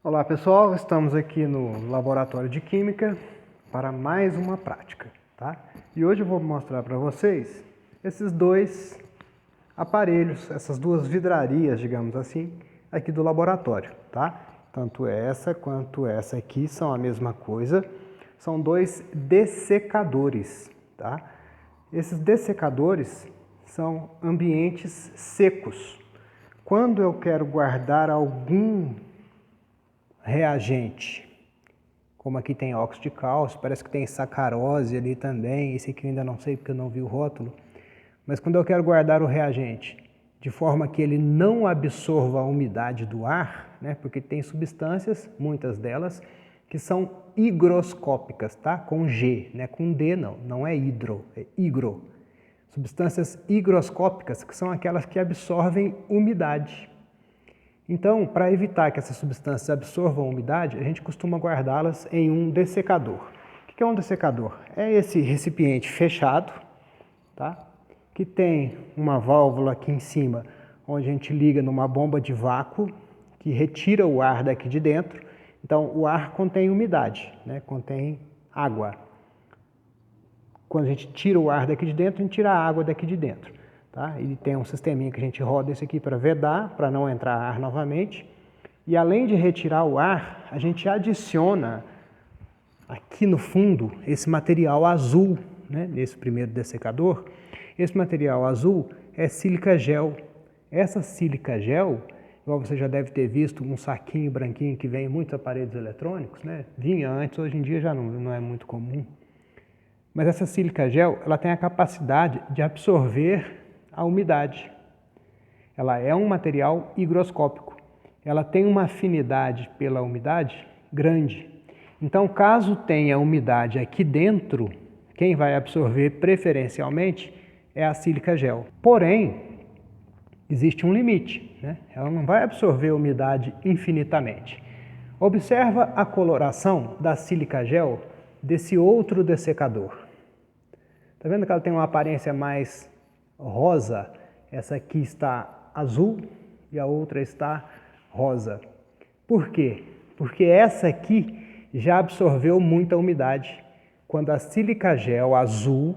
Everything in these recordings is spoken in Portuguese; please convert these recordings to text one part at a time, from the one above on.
Olá pessoal, estamos aqui no Laboratório de Química para mais uma prática, tá? E hoje eu vou mostrar para vocês esses dois aparelhos, essas duas vidrarias, digamos assim, aqui do laboratório, tá? Tanto essa quanto essa aqui são a mesma coisa, são dois dessecadores, tá? Esses dessecadores são ambientes secos. Quando eu quero guardar algum reagente, como aqui tem óxido de cálcio, parece que tem sacarose ali também, esse aqui eu ainda não sei porque eu não vi o rótulo, mas quando eu quero guardar o reagente de forma que ele não absorva a umidade do ar, né, porque tem substâncias, muitas delas, que são higroscópicas, tá? Com G, né? Com D não é hidro, é higro. Substâncias higroscópicas, que são aquelas que absorvem umidade. Então, para evitar que essas substâncias absorvam a umidade, a gente costuma guardá-las em um dessecador. O que é um dessecador? É esse recipiente fechado, tá? Que tem uma válvula aqui em cima, onde a gente liga numa bomba de vácuo, que retira o ar daqui de dentro. Então, o ar contém umidade, né? Contém água. Quando a gente tira o ar daqui de dentro, a gente tira a água daqui de dentro. Tá? Ele tem um sisteminha que a gente roda esse aqui para vedar, para não entrar ar novamente. E além de retirar o ar, a gente adiciona aqui no fundo esse material azul, né? Nesse primeiro dessecador. Esse material azul é sílica gel. Essa sílica gel, igual você já deve ter visto, um saquinho branquinho que vem em muitos aparelhos eletrônicos, né? Vinha antes, hoje em dia já não é muito comum. Mas essa sílica gel, ela tem a capacidade de absorver a umidade. Ela é um material higroscópico. Ela tem uma afinidade pela umidade grande. Então, caso tenha umidade aqui dentro, quem vai absorver preferencialmente é a sílica gel. Porém, existe um limite, né? Ela não vai absorver umidade infinitamente. Observa a coloração da sílica gel desse outro dessecador. Está vendo que ela tem uma aparência mais rosa? Essa aqui está azul e a outra está rosa. Por quê? Porque essa aqui já absorveu muita umidade. Quando a sílica gel azul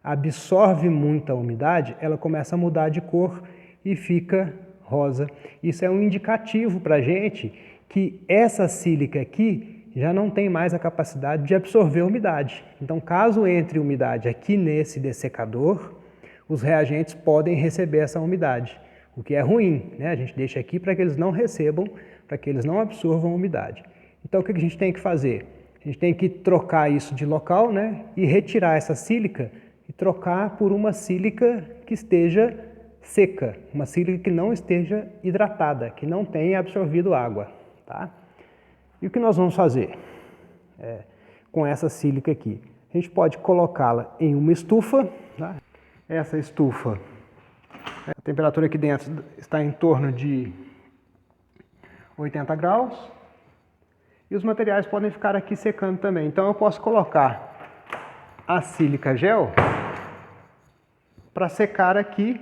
absorve muita umidade, ela começa a mudar de cor e fica rosa. Isso é um indicativo para a gente que essa sílica aqui já não tem mais a capacidade de absorver umidade. Então, caso entre umidade aqui nesse dessecador, os reagentes podem receber essa umidade, o que é ruim, né? A gente deixa aqui para que eles não recebam, para que eles não absorvam umidade. Então, o que a gente tem que fazer? A gente tem que trocar isso de local, né? E retirar essa sílica e trocar por uma sílica que esteja seca, uma sílica que não esteja hidratada, que não tenha absorvido água, tá? E o que nós vamos fazer com essa sílica aqui? A gente pode colocá-la em uma estufa, tá? Essa estufa, a temperatura aqui dentro está em torno de 80 graus. E os materiais podem ficar aqui secando também. Então eu posso colocar a sílica gel para secar aqui.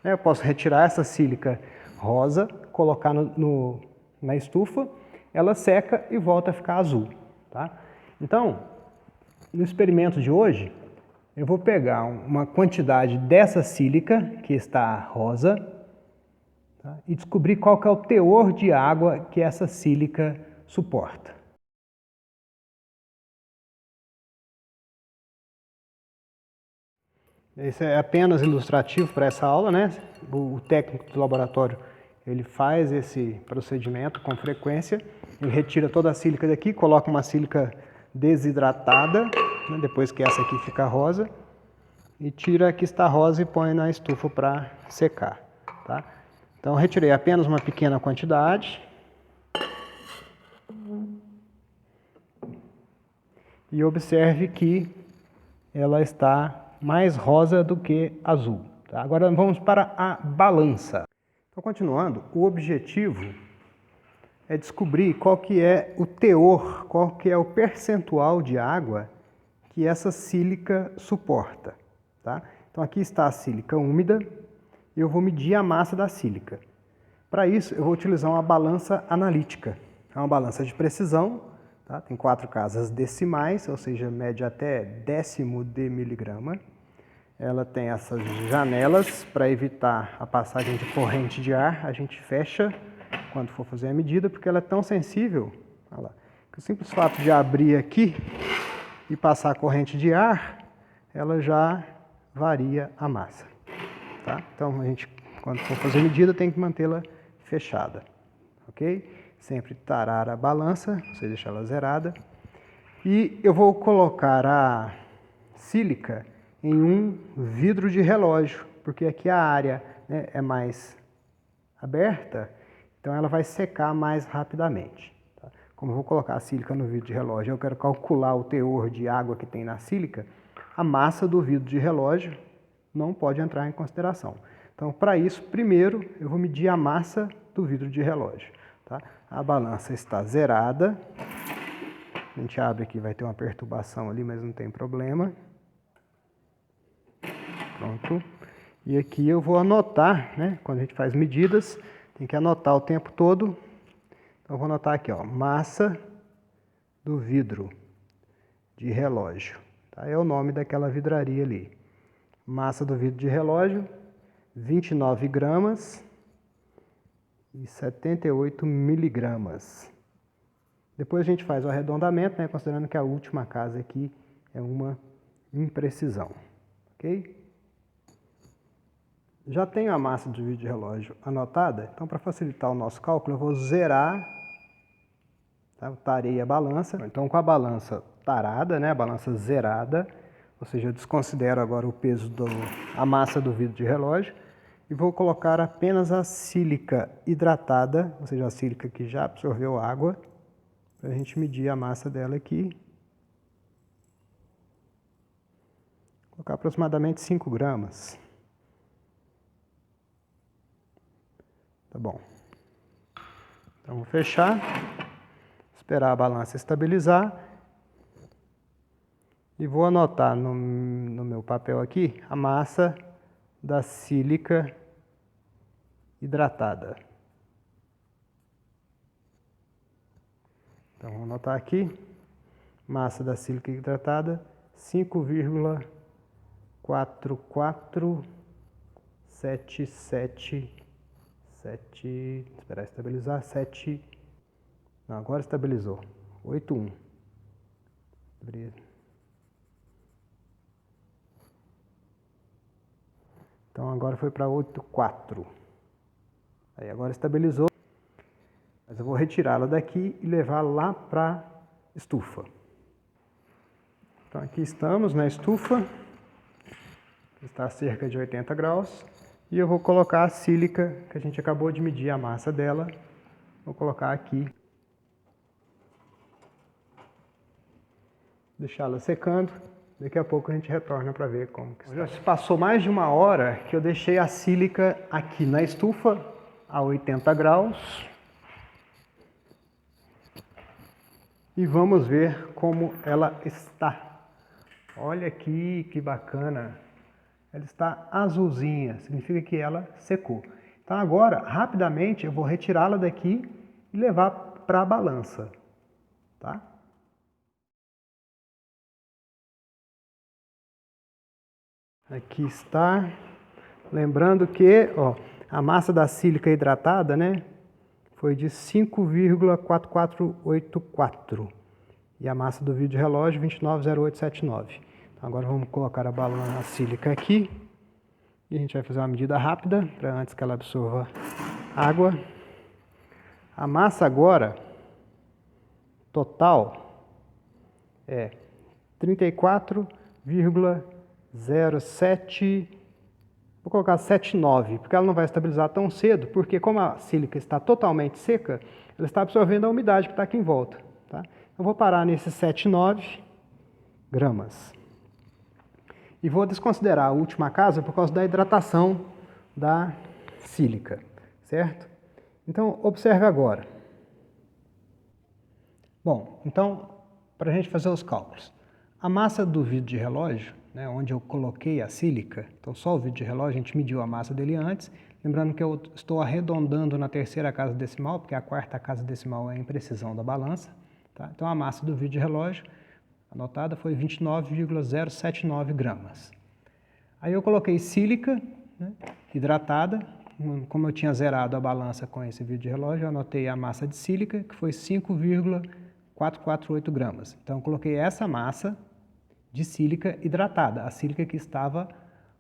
Eu posso retirar essa sílica rosa, colocar na estufa, ela seca e volta a ficar azul, tá? Então, no experimento de hoje, eu vou pegar uma quantidade dessa sílica, que está rosa, tá? E descobrir qual que é o teor de água que essa sílica suporta. Esse é apenas ilustrativo para essa aula, né? O técnico do laboratório, ele faz esse procedimento com frequência, ele retira toda a sílica daqui, coloca uma sílica desidratada, né, depois que essa aqui fica rosa, e tira a que está rosa e põe na estufa para secar, tá? Então, eu retirei apenas uma pequena quantidade. E observe que ela está mais rosa do que azul, tá? Agora vamos para a balança. Então, continuando, o objetivo é descobrir qual que é o teor, qual que é o percentual de água que essa sílica suporta, tá? Então aqui está a sílica úmida e eu vou medir a massa da sílica. Para isso, eu vou utilizar uma balança analítica. É uma balança de precisão, tá? Tem 4 casas decimais, ou seja, mede até décimo de miligrama. Ela tem essas janelas para evitar a passagem de corrente de ar. A gente fecha quando for fazer a medida, porque ela é tão sensível, olha lá, que o simples fato de abrir aqui e passar a corrente de ar, ela já varia a massa. Tá? Então, a gente, quando for fazer a medida, tem que mantê-la fechada. Ok? Sempre tarar a balança, você deixa ela zerada. E eu vou colocar a sílica em um vidro de relógio, porque aqui a área, né, é mais aberta, então ela vai secar mais rapidamente. Tá? Como eu vou colocar a sílica no vidro de relógio, eu quero calcular o teor de água que tem na sílica, a massa do vidro de relógio não pode entrar em consideração. Então, para isso, primeiro eu vou medir a massa do vidro de relógio. Tá? A balança está zerada. A gente abre aqui, vai ter uma perturbação ali, mas não tem problema. Pronto. E aqui eu vou anotar, né? Quando a gente faz medidas, tem que anotar o tempo todo. Então, eu vou anotar aqui, ó, massa do vidro de relógio. Tá? É o nome daquela vidraria ali. Massa do vidro de relógio, 29 gramas e 78 miligramas. Depois a gente faz o arredondamento, né, considerando que a última casa aqui é uma imprecisão. Ok? Já tenho a massa do vidro de relógio anotada, então para facilitar o nosso cálculo eu vou zerar, tá? Eu tarei a balança. Então com a balança tarada, né, a balança zerada, ou seja, eu desconsidero agora o peso a massa do vidro de relógio e vou colocar apenas a sílica hidratada, ou seja, a sílica que já absorveu água, para a gente medir a massa dela aqui. Vou colocar aproximadamente 5 gramas. Tá bom. Então vou fechar, esperar a balança estabilizar. E vou anotar no meu papel aqui a massa da sílica hidratada. Então, vou anotar aqui, massa da sílica hidratada, 5,4477, esperar estabilizar, 7, não, agora estabilizou, 81. Então agora foi para 8,4. Aí agora estabilizou. Mas eu vou retirá-la daqui e levar lá para a estufa. Então aqui estamos na estufa, que está a cerca de 80 graus. E eu vou colocar a sílica, que a gente acabou de medir a massa dela. Vou colocar aqui. Deixá-la secando. Daqui a pouco a gente retorna para ver como que está. Já se passou mais de 1 hora que eu deixei a sílica aqui na estufa, a 80 graus. E vamos ver como ela está. Olha aqui que bacana. Ela está azulzinha, significa que ela secou. Então agora, rapidamente, eu vou retirá-la daqui e levar para a balança. Tá? Aqui está. Lembrando que ó, a massa da sílica hidratada, né, foi de 5,4484. E a massa do vidro de relógio, 29,0879. Então agora vamos colocar a balança sílica aqui. E a gente vai fazer uma medida rápida, para antes que ela absorva água. A massa agora, total, é 34,07. Vou colocar 7,9, porque ela não vai estabilizar tão cedo, porque como a sílica está totalmente seca, ela está absorvendo a umidade que está aqui em volta. Tá? Eu vou parar nesses 7,9 gramas. E vou desconsiderar a última casa por causa da hidratação da sílica, certo? Então, observe agora. Bom, então, para a gente fazer os cálculos. A massa do vidro de relógio, né, onde eu coloquei a sílica, então só o vidro de relógio, a gente mediu a massa dele antes. Lembrando que eu estou arredondando na terceira casa decimal, porque a quarta casa decimal é a imprecisão da balança. Tá? Então a massa do vídeo-relógio anotada foi 29,079 gramas. Aí eu coloquei sílica, né, hidratada. Como eu tinha zerado a balança com esse vídeo-relógio, eu anotei a massa de sílica, que foi 5,448 gramas. Então eu coloquei essa massa de sílica hidratada, a sílica que estava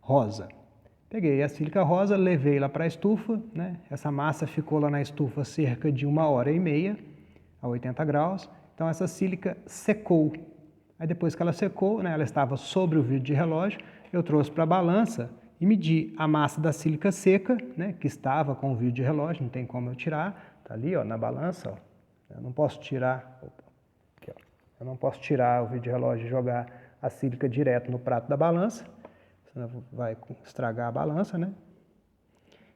rosa. Peguei a sílica rosa, levei lá para a estufa, né? Essa massa ficou lá na estufa cerca de 1h30, a 80 graus. Então essa sílica secou. Aí depois que ela secou, né, ela estava sobre o vidro de relógio, eu trouxe para a balança e medi a massa da sílica seca, né, que estava com o vidro de relógio, não tem como eu tirar, está ali ó, na balança. Ó. Eu não posso tirar, aqui, ó. Eu não posso tirar o vidro de relógio e jogar a sílica direto no prato da balança, senão vai estragar a balança, né?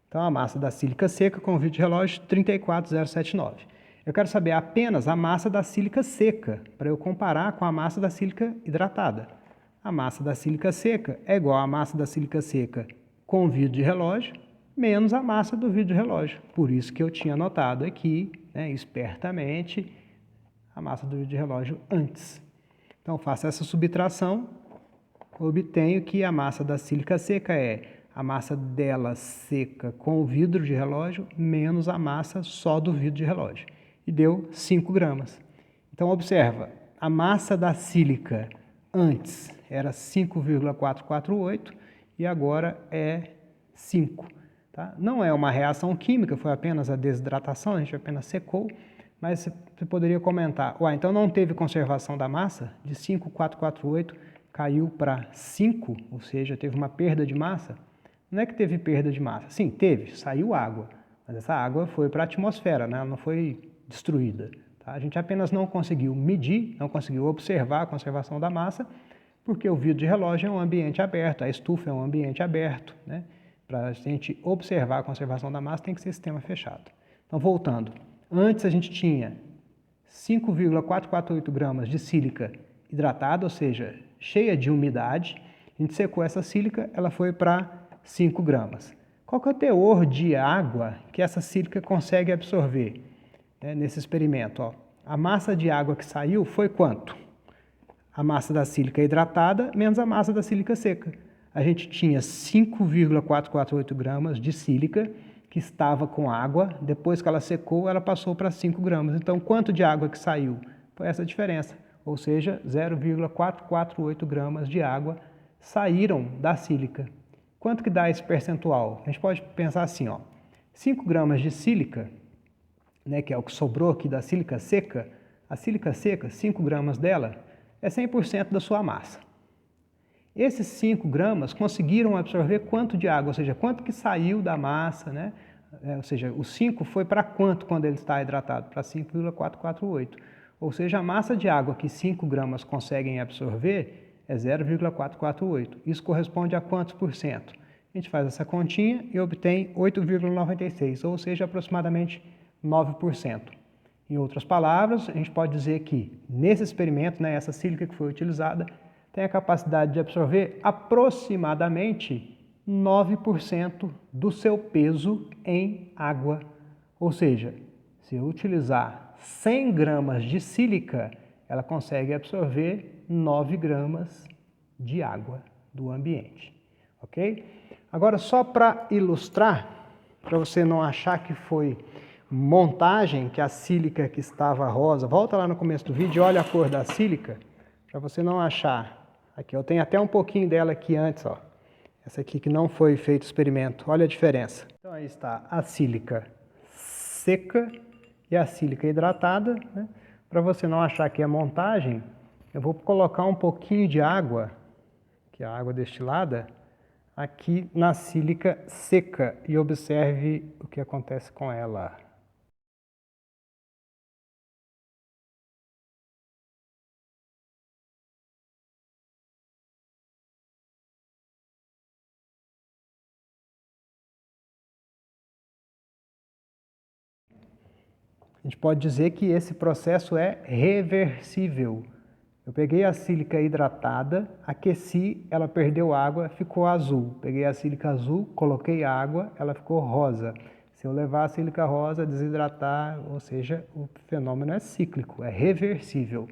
Então a massa da sílica seca com o vidro de relógio 34,079. Eu quero saber apenas a massa da sílica seca, para eu comparar com a massa da sílica hidratada. A massa da sílica seca é igual à massa da sílica seca com o vidro de relógio, menos a massa do vidro de relógio. Por isso que eu tinha anotado aqui, né, espertamente, a massa do vidro de relógio antes. Então, faço essa subtração, obtenho que a massa da sílica seca é a massa dela seca com o vidro de relógio menos a massa só do vidro de relógio. E deu 5 gramas. Então, observa, a massa da sílica antes era 5,448 e agora é 5. Tá? Não é uma reação química, foi apenas a desidratação, a gente apenas secou, mas você poderia comentar, então não teve conservação da massa? De 5,448 caiu para 5, ou seja, teve uma perda de massa? Não é que teve perda de massa. Sim, teve, saiu água, mas essa água foi para a atmosfera, né? Ela não foi destruída. Tá? A gente apenas não conseguiu medir, não conseguiu observar a conservação da massa, porque o vidro de relógio é um ambiente aberto, a estufa é um ambiente aberto. Né? Para a gente observar a conservação da massa, tem que ser sistema fechado. Então, voltando. Antes a gente tinha 5,448 gramas de sílica hidratada, ou seja, cheia de umidade. A gente secou essa sílica, ela foi para 5 gramas. Qual que é o teor de água que essa sílica consegue absorver? Nesse experimento, ó, a massa de água que saiu foi quanto? A massa da sílica hidratada menos a massa da sílica seca. A gente tinha 5,448 gramas de sílica que estava com água, depois que ela secou, ela passou para 5 gramas. Então, quanto de água que saiu? Foi essa diferença, ou seja, 0,448 gramas de água saíram da sílica. Quanto que dá esse percentual? A gente pode pensar assim, ó, 5 gramas de sílica, né, que é o que sobrou aqui da sílica seca, a sílica seca, 5 gramas dela, é 100% da sua massa. Esses 5 gramas conseguiram absorver quanto de água, ou seja, quanto que saiu da massa, né? Ou seja, o 5 foi para quanto quando ele está hidratado? Para 5,448. Ou seja, a massa de água que 5 gramas conseguem absorver é 0,448. Isso corresponde a quantos por cento? A gente faz essa continha e obtém 8,96, ou seja, aproximadamente 9%. Em outras palavras, a gente pode dizer que nesse experimento, né, essa sílica que foi utilizada tem a capacidade de absorver aproximadamente 9% do seu peso em água. Ou seja, se eu utilizar 100 gramas de sílica, ela consegue absorver 9 gramas de água do ambiente. Ok? Agora, só para ilustrar, para você não achar que foi montagem, que a sílica que estava rosa, volta lá no começo do vídeo e olha a cor da sílica, para você não achar. Aqui, eu tenho até um pouquinho dela aqui antes, ó. Essa aqui que não foi feito experimento, olha a diferença. Então aí está a sílica seca e a sílica hidratada, né? Para você não achar que é montagem, eu vou colocar um pouquinho de água, que é a água destilada, aqui na sílica seca e observe o que acontece com ela. A gente pode dizer que esse processo é reversível. Eu peguei a sílica hidratada, aqueci, ela perdeu água, ficou azul. Peguei a sílica azul, coloquei água, ela ficou rosa. Se eu levar a sílica rosa, desidratar, ou seja, o fenômeno é cíclico, é reversível.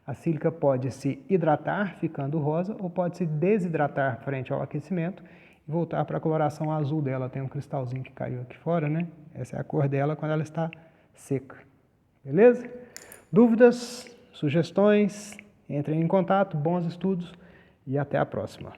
A sílica pode se hidratar, ficando rosa, ou pode se desidratar frente ao aquecimento e voltar para a coloração azul dela. Tem um cristalzinho que caiu aqui fora, né? Essa é a cor dela quando ela está seca. Beleza? Dúvidas, sugestões, entrem em contato, bons estudos e até a próxima.